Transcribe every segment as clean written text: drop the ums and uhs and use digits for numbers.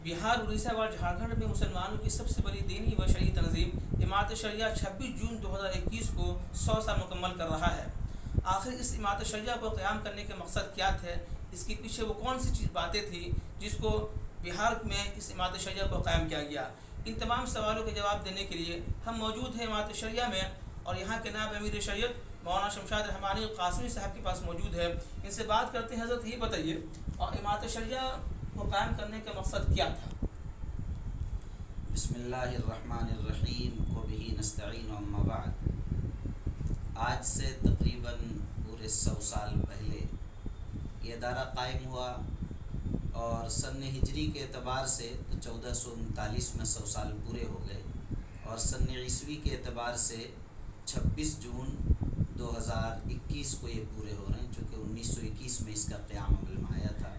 बिहार, उड़ीसा और झारखंड में मुसलमानों की सबसे बड़ी दीनी व शरई तंजीम जमात शरिया 26 जून 2021 को 100 साल मुकम्मल कर रहा है। आखिर इस जमात शरिया को क़याम करने के मकसद क्या थे, इसके पीछे वो कौन सी बातें थी जिसको बिहार में इस जमात शरिया को क़ायम किया गया। इन तमाम सवालों के जवाब देने के लिए हम मौजूद हैं जमात शरिया में और यहाँ के नायब अमीर शरीयत मौलाना शमशाद रहमानी कासमी साहब के पास मौजूद है। इनसे बात करते हैं। हज़रत ये बताइए, और जमात शरिया को क़ायम करने का मकसद क्या था? बिस्मिल्लाहिर्रहमानिर्रहीम व बिही नस्तईन अम्मा बाद। आज से तकरीबन पूरे 100 साल पहले ये अदारा कायम हुआ और सन हिजरी के एतबार से तो 1439 में 100 साल पूरे हो गए और सन ईस्वी के एतबार से 26 जून 2021 को ये पूरे हो रहे हैं, चूँकि 1921 में इसका क़याम अमल में आया था।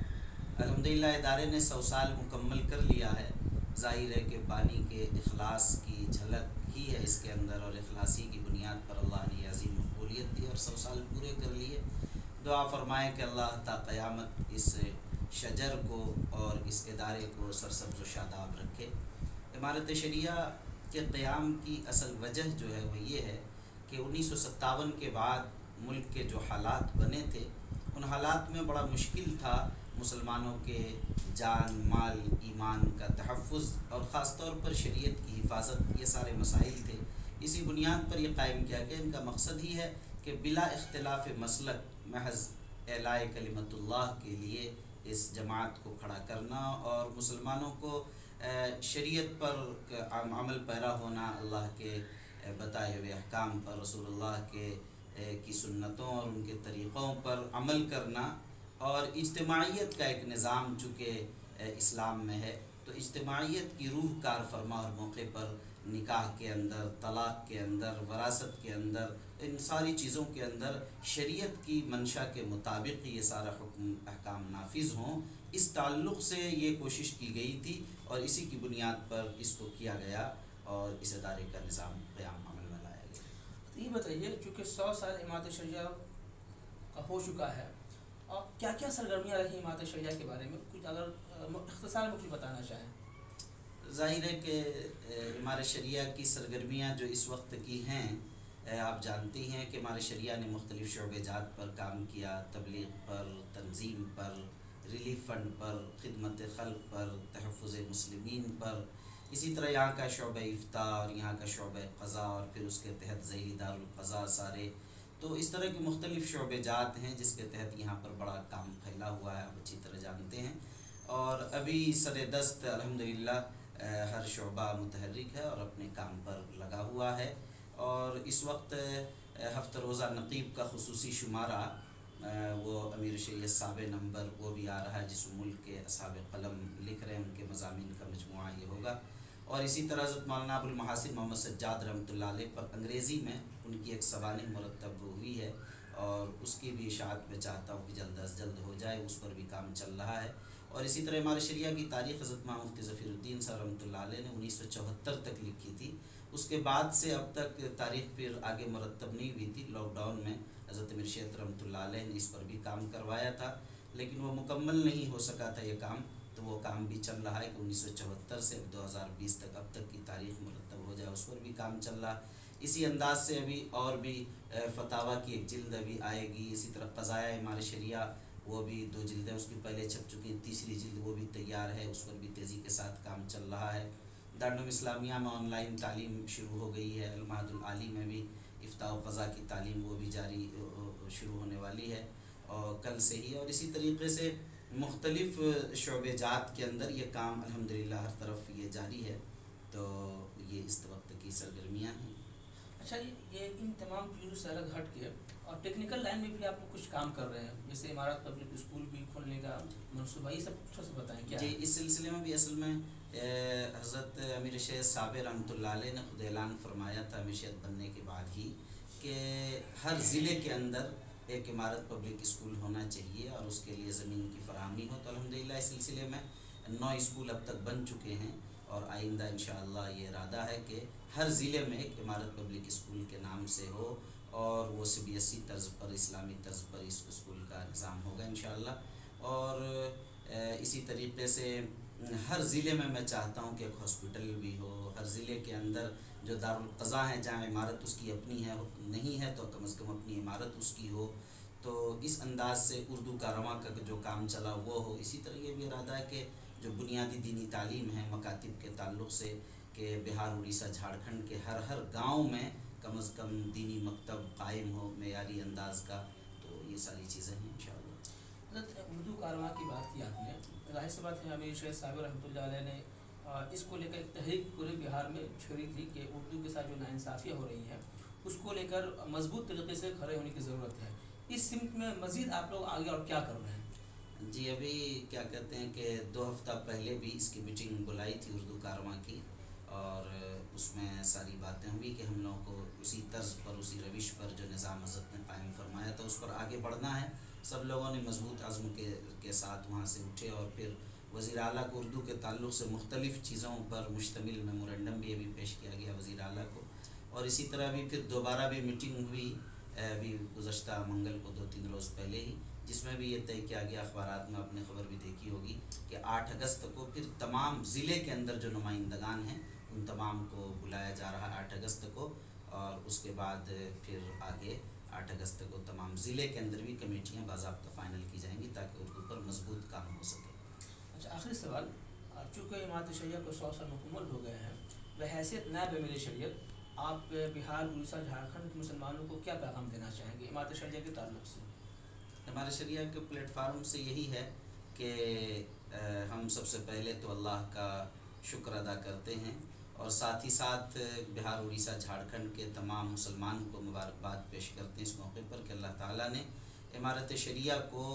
अल्हम्दुलिल्लाह इदारे ने 100 साल मुकम्मल कर लिया है। ज़ाहिर है कि बानी के इखलास की झलक ही है इसके अंदर और इखलासी की बुनियाद पर अल्लाह ने अज़ीम मकबूलियत दी और 100 साल पूरे कर लिए। दुआ फरमाएँ कि अल्लाह ता क़यामत इस शजर को और इस इदारे को सरसब्ज़ व शादाब रखे। इमारत शरिया के क़याम की असल वजह जो है वो ये है कि 1957 के बाद मुल्क के जो हालात बने थे उन हालात में बड़ा मुश्किल था मुसलमानों के जान, माल, ईमान का तहफ़्फ़ुज़ और ख़ास तौर पर शरीयत की हिफाजत, ये सारे मसाइल थे। इसी बुनियाद पर यह कायम किया गया। इनका मकसद ही है कि बिला इख्तिलाफ़ मसलक महज़ एलाए कलिमतुल्लाह के लिए इस जमात को खड़ा करना और मुसलमानों को शरीयत पर अमल पैरा होना, अल्लाह के बताए हुए अहकाम पर, रसूलुल्लाह की सुन्नतों और उनके तरीक़ों पर अमल करना और इज्तिमाइयत का एक निज़ाम चूँकि इस्लाम में है तो इज्तिमाइयत की रूह कार फरमा और मौके पर निकाह के अंदर, तलाक़ के अंदर, वरासत के अंदर, इन सारी चीज़ों के अंदर शरीयत की मंशा के मुताबिक ये सारा हुक्म अहकाम नाफिज हों, इस ताल्लुक़ से ये कोशिश की गई थी और इसी की बुनियाद पर इसको किया गया और इस अदारे का निज़ाम क़याम अमल में लाया गया। तो ये बताइए, चूँकि 100 साल जमात शरिया का हो चुका है और क्या क्या सरगर्मियाँ रही जमात शरिया के बारे में, कुछ अगर इख्तिसार में कुछ बताना चाहें। ज़ाहिर है कि इमारत शरिया की सरगर्मियाँ जो इस वक्त की हैं, आप जानती हैं कि इमारत शरिया ने मुख्तलिफ़ शोबेजात पर काम किया, तबलीग पर, तंजीम पर, रिलीफ फ़ंड पर, खिदमत खल्क़ पर, तहफ़्फ़ुज़ मुस्लिमीन पर, इसी तरह यहाँ का शोबा इफ्ता और यहाँ का शोबा क़ज़ा और फिर उसके तहत ज़ैली दारुल क़ज़ा सारे, तो इस तरह के मुख्तलिफ़ शोबेजात हैं जिसके तहत यहाँ पर बड़ा काम फैला हुआ है, आप अच्छी तरह जानते हैं। और अभी सर-ए-दस्त अल्हम्दुलिल्लाह हर शोबा मुतहर्रिक है और अपने काम पर लगा हुआ है और इस वक्त हफ्ता रोज़ा नक़ीब का खुसूसी शुमारा वो अमीर शरीयत साबे नंबर वो भी आ रहा है जिस मुल्क के असहाब क़लम लिख रहे हैं, उनके मज़ामीन का मजमुआ ये होगा। और इसी तरह हज़रत मौलाना अबुल महासिन मोहम्मद सज्जाद रहमतुल्लाह अलैह पर अंग्रेज़ी में उनकी एक सवानह मुरतब हुई है और उसकी भी इशाअत में चाहता हूँ कि जल्द अज़ जल्द हो जाए, उस पर भी काम चल रहा है। और इसी तरह हमारे शरिया की तारीख़ हज़रत इमाम मुफ्ती ज़फ़ीरुद्दीन साहब रहमतुल्लाह अलैह ने 1974 तक लिखी थी। उसके बाद से अब तक तारीख़ फिर आगे मुरतब नहीं हुई थी। लॉकडाउन में हज़रत अमीर शरीयत रहमतुल्लाह अलैह ने इस पर भी काम करवाया था लेकिन वो मुकम्मल नहीं हो सका था ये काम, तो वो काम भी चल रहा है कि 1974 से 2020 तक अब तक की तारीख़ मुरतब हो जाए, उस पर भी काम चल रहा। इसी अंदाज से अभी और भी फतावा की एक जिल्द अभी आएगी। इसी तरह क़ज़ाया इमारत शरिया वो भी 2 जिल्दें उसकी पहले छप चुकी हैं, तीसरी जिल्द वो भी तैयार है, उस पर भी तेज़ी के साथ काम चल रहा है। दारुल इस्लामिया में ऑनलाइन तालीम शुरू हो गई है। अल-महदुल आली में भी इफ्ता व क़ज़ा की तालीम वो भी जारी शुरू होने वाली है और कल से ही। और इसी तरीके से मुख्तलिफ़ शोबेजात के अंदर ये काम अल्हम्दुलिल्लाह हर तरफ ये जारी है। तो ये इस वक्त की सरगर्मियाँ हैं। अच्छा, ये इन तमाम चीज़ों से अलग हट के और टेक्निकल लाइन में भी आप लोग कुछ काम कर रहे हैं, जैसे इमारत पब्लिक स्कूल भी खोलने का मनसूबा, ये सब थोड़ा सा बताएं क्या जी। है? इस सिलसिले में भी असल में हज़रत अमीर शरीयत साबे रहमतुल्लाह अलैह ने खुद ऐलान फरमाया था अमीर शरीयत बनने के बाद ही कि हर ज़िले के अंदर एक इमारत पब्लिक स्कूल होना चाहिए और उसके लिए ज़मीन की फराहमी हो। तो अल्हम्दुलिल्लाह इस सिलसिले में 9 स्कूल अब तक बन चुके हैं और आइंदा इंशाअल्लाह ये इरादा है कि हर ज़िले में एक इमारत पब्लिक स्कूल के नाम से हो और वो CBSE तर्ज़ पर, इस्लामी तर्ज़ पर इस स्कूल का निज़ाम होगा इंशाअल्लाह। और इसी तरीके से हर ज़िले में मैं चाहता हूँ कि एक हॉस्पिटल भी हो, हर ज़िले के अंदर जो दारुल क़ज़ा है जहाँ इमारत उसकी अपनी है नहीं है तो कम से कम अपनी इमारत उसकी हो। तो इस अंदाज से उर्दू का रवां का जो काम चला वो हो। इसी तरह ये भी इरादा है कि जो बुनियादी दीनी तालीम है मकातिब के ताल्लुक़ से कि बिहार, उड़ीसा, झारखंड के हर गांव में कम से कम दीनी मकतब कायम हो मेयारी अंदाज का। तो ये सारी चीज़ें हैं इंशाअल्लाह। उर्दू कारवां की बात की आपने, ज़ाहिर सी बात है अमीर शेख साहब रहमतुल्लाह अलैह ने इसको लेकर एक तहरीक पूरे बिहार में छेड़ी थी कि उर्दू के साथ जो नाइंसाफ़ियाँ हो रही हैं उसको लेकर मजबूत तरीके से खड़े होने की ज़रूरत है। इस सिमत में मज़ीद आप लोग आगे और क्या कर रहे हैं? जी, अभी क्या कहते हैं कि 2 हफ्ता पहले भी इसकी मीटिंग बुलाई थी उर्दू कारवां की, और उसमें सारी बातें हुई कि हम लोगों को उसी तर्ज पर, उसी रविश पर जो निज़ाम हज़रत ने कायम फरमाया था उस पर आगे बढ़ना है। सब लोगों ने मजबूत अज़्म के साथ वहाँ से उठे और फिर वज़ीर आला को उर्दू के ताल्लुक़ से मुख्तलिफ़ चीज़ों पर मुश्तमिल मेमोरेंडम भी अभी पेश किया गया वज़ीर आला को। और इसी तरह भी फिर दोबारा भी मीटिंग हुई अभी गुज़श्ता मंगल को 2-3 रोज़ पहले ही, जिसमें भी ये तय किया गया, अखबारात में आपने खबर भी देखी होगी कि 8 अगस्त को फिर तमाम ज़िले के अंदर जो नुमाइंदगान हैं उन तमाम को बुलाया जा रहा है 8 अगस्त को। और उसके बाद फिर आगे 8 अगस्त को तमाम ज़िले के अंदर भी कमेटियाँ बाज़ाब्ता फ़ाइनल की जाएंगी ताकि उर्दू पर मजबूत काम हो सके। अच्छा, आखिरी सवाल, चूँकि इमारत शरिया को 100 साल मुकम्मल हो गए हैं, बहैसियत नायब अमीर शरीयत आप बिहार, उड़ीसा, झारखंड के मुसलमानों को क्या पैगाम देना चाहेंगे इमारत शरिया के ताल्लुक़ से? हमारे शरिया के प्लेटफार्म से यही है कि हम सबसे पहले तो अल्लाह का शुक्र अदा करते हैं और साथ ही साथ बिहार, उड़ीसा, झारखंड के तमाम मुसलमान को मुबारकबाद पेश करते हैं इस मौके पर कि अल्लाह ताला ने इमारत शरिया को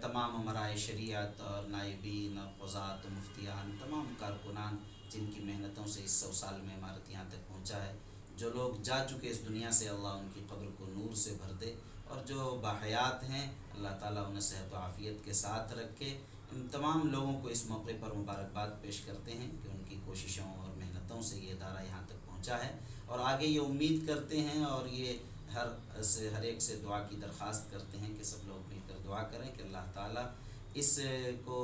तमाम अमराए शरीयत और नायबीन और क़ज़ात और मुफ्तियान, तमाम कारकुनान जिनकी मेहनतों से इस 100 साल में इमारत यहाँ तक पहुँचा है, जो लोग जा चुके इस दुनिया से, अल्लाह उनकी क़ब्र को नूर से भर दे, और जो बाहयात हैं अल्लाह ताला उन्हें सेहत व आफ़ियत के साथ रखे। इन तमाम लोगों को इस मौके पर मुबारकबाद पेश करते हैं कि उनकी कोशिशों और मेहनतों से ये इदारा यहाँ तक पहुँचा है, और आगे ये उम्मीद करते हैं और ये हर एक से दुआ की दरख्वास्त करते हैं कि सब लोग मिलकर दुआ करें कि अल्लाह ताला इसको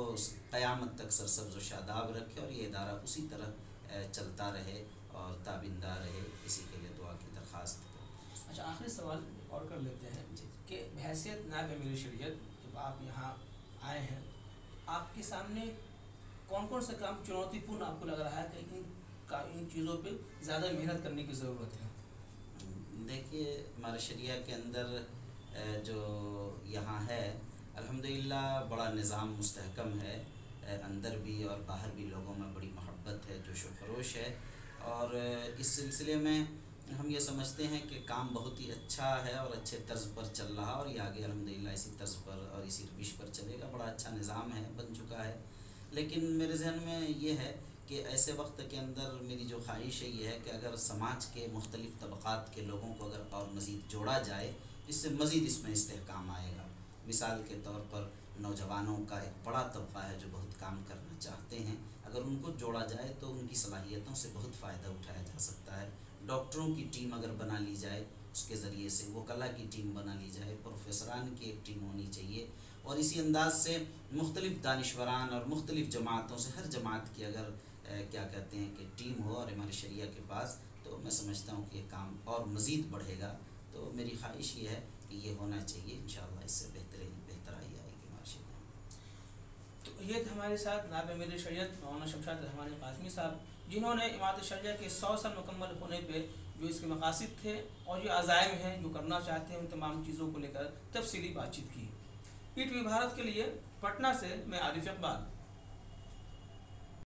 क़यामत तक सरसब्ज़ व शादाब रखे और ये इदारा उसी तरह चलता रहे और ताबिंदा रहे। इसी के लिए दुआ की दरख्वास्त करें। अच्छा, आखिरी सवाल और कर लेते हैं कि बहैसियत नायब अमीर शरीयत जब आप यहाँ आए हैं, आपके सामने कौन कौन से काम चुनौतीपूर्ण आपको लग रहा है कि इन चीज़ों पे ज़्यादा मेहनत करने की ज़रूरत है? देखिए, हमारे शरिया के अंदर जो यहाँ है अल्हम्दुलिल्लाह बड़ा निज़ाम मुस्तहकम है, अंदर भी और बाहर भी लोगों में बड़ी मोहब्बत है, जोश व खरोश है, और इस सिलसिले में हम ये समझते हैं कि काम बहुत ही अच्छा है और अच्छे तर्ज पर चल रहा, और ये आगे अल्हम्दुलिल्लाह इसी तर्ज पर और इसी रविश पर चलेगा। बड़ा अच्छा निज़ाम है, बन चुका है। लेकिन मेरे जहन में ये है कि ऐसे वक्त के अंदर मेरी जो ख्वाहिश है ये है कि अगर समाज के मुख्तलिफ़ तबक़ात के लोगों को अगर और मज़ीद जोड़ा जाए, इससे मज़ीद इसमें इस्तेहकाम आएगा। मिसाल के तौर पर नौजवानों का एक बड़ा तबका है जो बहुत काम करना चाहते हैं, अगर उनको जोड़ा जाए तो उनकी सलाहियतों से बहुत फ़ायदा उठाया जा सकता है। डॉक्टरों की टीम अगर बना ली जाए उसके ज़रिए से, वो कला की टीम बना ली जाए, प्रोफेसरान की एक टीम होनी चाहिए, और इसी अंदाज से मुख्तलिफ़ दानिश्वरान और मुख्तलिफ़ जमातों से हर जमात की अगर क्या कहते हैं कि टीम हो और हमारे शरिया के पास, तो मैं समझता हूँ कि ये काम और मज़ीद बढ़ेगा। तो मेरी ख्वाहिश ये है कि ये होना चाहिए, इंशाअल्लाह इससे बेहतराई आएगी हमारे शरिया में। तो ये थे हमारे साथ नायब अमीर शरीयत मौलाना शमशाद रहमानी काज़मी साहब, जिन्होंने इमारत शरिया के 100 साल मुकम्मल होने पे जो इसके मकासद थे और जो अज़ाइम हैं, जो करना चाहते हैं, उन तमाम चीज़ों को लेकर तफसीली बातचीत की। PTV भारत के लिए पटना से मैं आरिफ इकबाल।